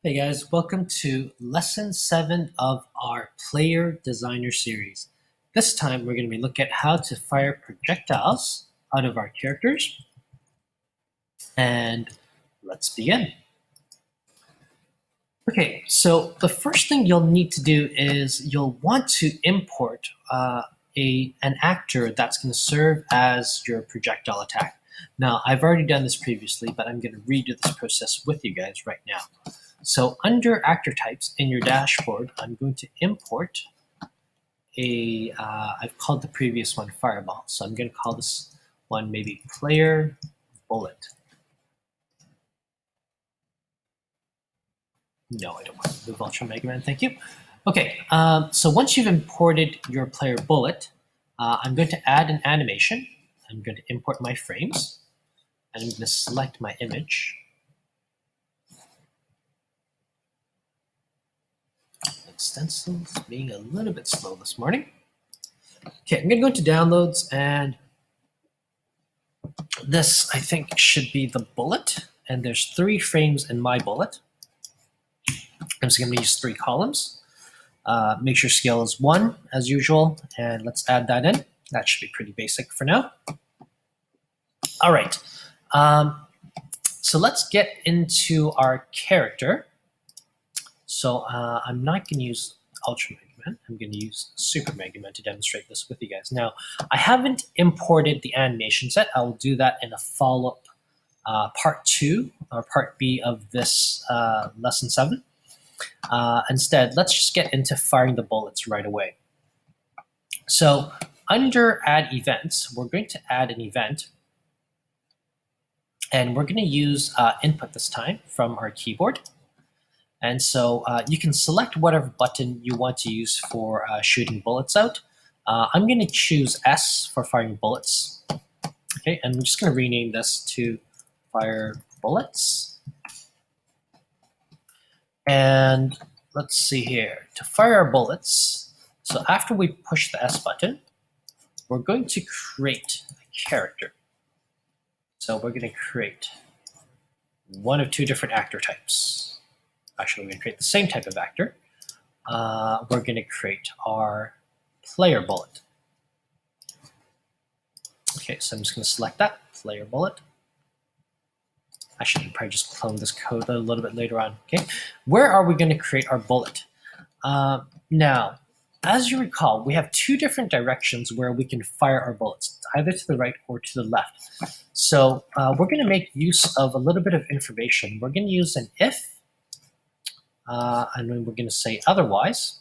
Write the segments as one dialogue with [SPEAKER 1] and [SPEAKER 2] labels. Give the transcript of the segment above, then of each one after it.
[SPEAKER 1] Hey guys, welcome to lesson 7 of our player designer series. This time we're going to be looking at how to fire projectiles out of our characters. And let's begin. Okay, so the first thing you'll need to do is you'll want to import an actor that's going to serve as your projectile attack. Now, I've already done this previously, but I'm going to redo this process with you guys right now. So under actor types in your dashboard, I'm going to import I've called the previous one Fireball. So I'm going to call this one maybe Player Bullet. No, I don't want to move Ultra Mega Man, thank you. Okay, so once you've imported your Player Bullet, I'm going to add an animation. I'm going to import my frames, and I'm going to select my image. Stencyl is being a little bit slow this morning. Okay, I'm going to go into downloads, and this I think should be the bullet, and there's 3 frames in my bullet. I'm just going to use 3 columns. Make sure scale is 1 as usual, and let's add that in. That should be pretty basic for now. All right, so let's get into our character. So I'm not going to use Ultra Mega Man. I'm going to use Super Mega Man to demonstrate this with you guys. Now, I haven't imported the animation set. I'll do that in a follow-up part 2 or part B of this lesson 7. Instead, let's just get into firing the bullets right away. So under Add Events, we're going to add an event. And we're going to use input this time from our keyboard. And so you can select whatever button you want to use for shooting bullets out. I'm going to choose S for firing bullets. Okay, and I'm just going to rename this to Fire Bullets. And let's see here. To fire our bullets, so after we push the S button, we're going to create a character. So we're going to create one of 2 different actor types. Actually, we're going to create the same type of actor. We're going to create our player bullet. Okay, so I'm just going to select that, player bullet. Actually, I can probably just clone this code a little bit later on. Okay, where are we going to create our bullet? Now, as you recall, we have 2 different directions where we can fire our bullets, either to the right or to the left. So we're going to make use of a little bit of information. We're going to use an if, and then we're going to say otherwise,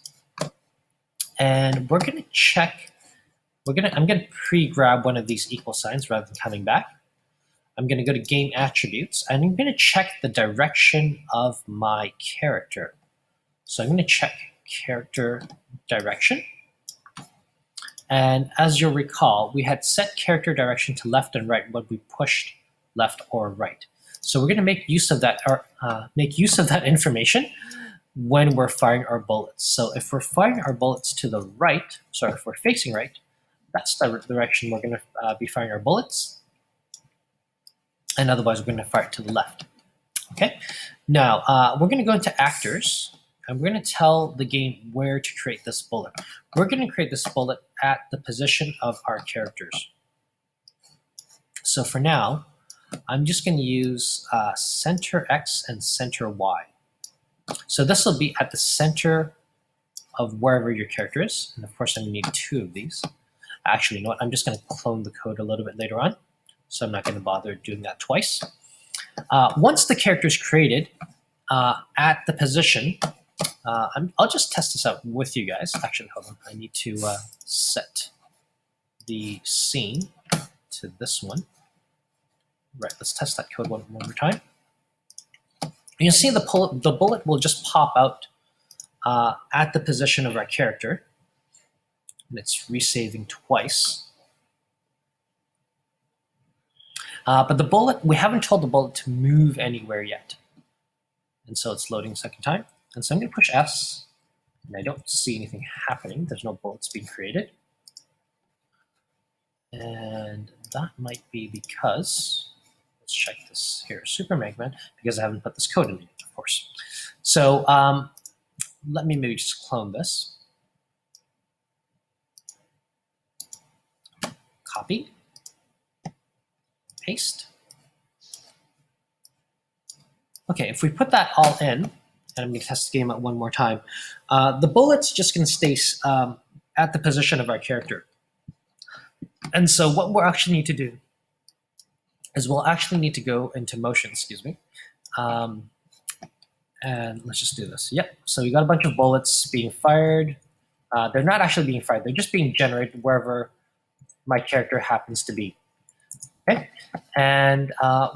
[SPEAKER 1] and we're going to check. I'm going to pre-grab one of these equal signs rather than coming back. I'm going to go to Game Attributes, and I'm going to check the direction of my character. So I'm going to check Character Direction, and as you'll recall, we had set character direction to left and right when we pushed left or right. So we're going to make use of that, information when we're firing our bullets. So if we're firing our bullets to the right, if we're facing right, that's the direction we're going to be firing our bullets. And otherwise, we're going to fire it to the left. Okay. Now we're going to go into actors, and we're going to tell the game where to create this bullet. We're going to create this bullet at the position of our characters. So for now, I'm just going to use center X and center Y. So this will be at the center of wherever your character is. And of course, I'm going to need 2 of these. Actually, you know what? I'm just going to clone the code a little bit later on. So I'm not going to bother doing that twice. Once the character is created at the position, I'll just test this out with you guys. Actually, hold on. I need to set the scene to this one. Right, let's test that code one more time. You can see the bullet will just pop out at the position of our character. And it's resaving twice. But the bullet, we haven't told the bullet to move anywhere yet. And so it's loading a second time. And so I'm going to push S, and I don't see anything happening. There's no bullets being created. And that might be because, let's check this here, Super Mega Man, because I haven't put this code in yet, of course. So let me maybe just clone this. Copy, paste. Okay, if we put that all in, and I'm going to test the game out one more time, the bullet's just going to stay at the position of our character. And so what we'll actually need to do is we'll actually need to go into motion, excuse me. And let's just do this. Yep, so we got a bunch of bullets being fired. They're not actually being fired. They're just being generated wherever my character happens to be. Okay, and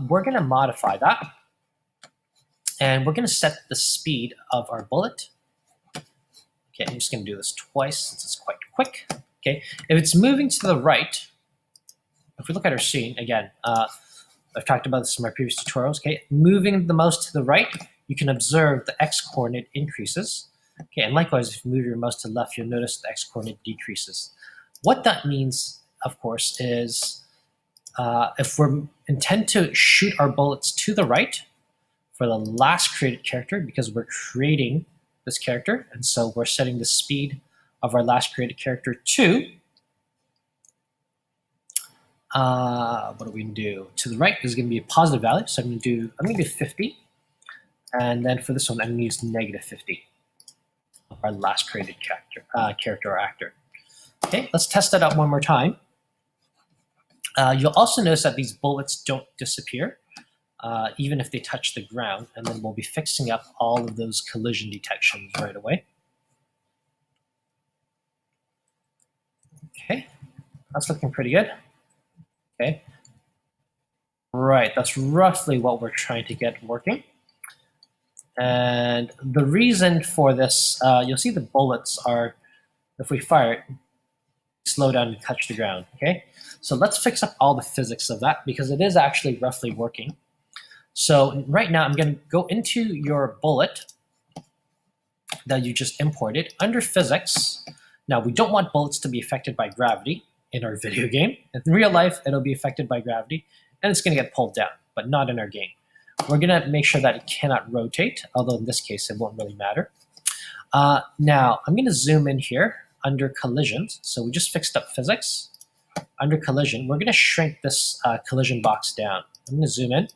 [SPEAKER 1] we're going to modify that. And we're going to set the speed of our bullet. Okay, I'm just going to do this twice since it's quite quick. Okay, if it's moving to the right, if we look at our scene, again, I've talked about this in my previous tutorials, okay, moving the mouse to the right, you can observe the x-coordinate increases. Okay, and likewise, if you move your mouse to the left, you'll notice the x-coordinate decreases. What that means, of course, is if we intend to shoot our bullets to the right for the last created character, because we're creating this character, and so we're setting the speed of our last created character to, what are we gonna do? To the right is gonna be a positive value, so I'm gonna do 50, and then for this one, I'm gonna use -50 of our last created character or actor. Okay, let's test that out one more time. You'll also notice that these bullets don't disappear, even if they touch the ground, and then we'll be fixing up all of those collision detections right away. Okay, that's looking pretty good. Okay, right, that's roughly what we're trying to get working. And the reason for this, you'll see the bullets are, if we fire it, slow down and touch the ground, okay? So let's fix up all the physics of that because it is actually roughly working. So right now I'm gonna go into your bullet that you just imported under physics. Now we don't want bullets to be affected by gravity in our video game. In real life, it'll be affected by gravity and it's gonna get pulled down, but not in our game. We're gonna make sure that it cannot rotate, although in this case, it won't really matter. Now I'm gonna zoom in here under collisions. So we just fixed up physics. Under collision, we're gonna shrink this collision box down. I'm gonna zoom in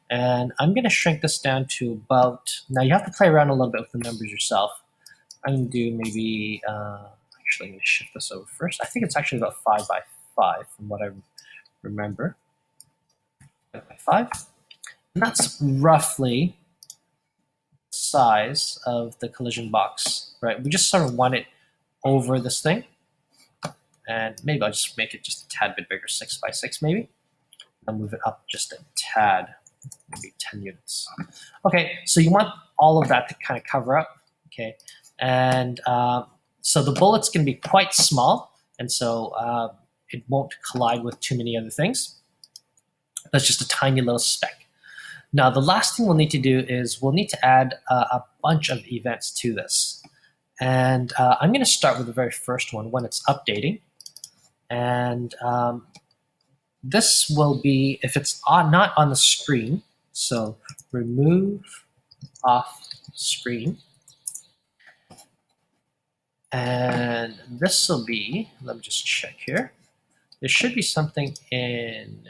[SPEAKER 1] and I'm gonna shrink this down to about, now you have to play around a little bit with the numbers yourself. I'm gonna do maybe, actually I'm gonna shift this over first. I think it's actually about 5 by 5 from what I remember. 5 by 5. And that's roughly the size of the collision box, right? We just sort of want it over this thing. And maybe I'll just make it just a tad bit bigger, 6 by 6 maybe. I'll move it up just a tad, maybe 10 units. Okay, so you want all of that to kind of cover up, okay? And so the bullet's gonna be quite small, and so it won't collide with too many other things. That's just a tiny little speck. Now, the last thing we'll need to do is we'll need to add a bunch of events to this. And I'm gonna start with the very first one when it's updating. And this will be, if it's not on the screen, so remove off screen. And this will be, let me just check here. There should be something in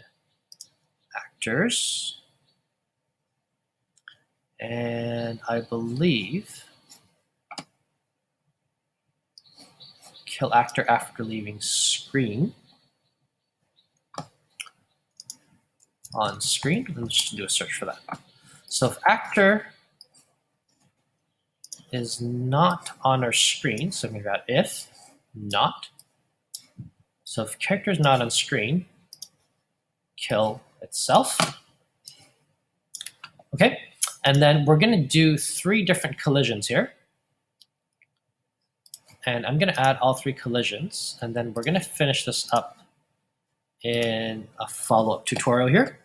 [SPEAKER 1] actors. And I believe kill actor after leaving screen. On screen, let's just do a search for that. So if actor is not on our screen, so we've got if not. So if character is not on screen, kill itself. Okay, and then we're gonna do 3 different collisions here. And I'm gonna add all 3 collisions, and then we're gonna finish this up in a follow-up tutorial here.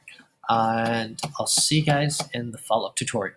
[SPEAKER 1] And I'll see you guys in the follow-up tutorial.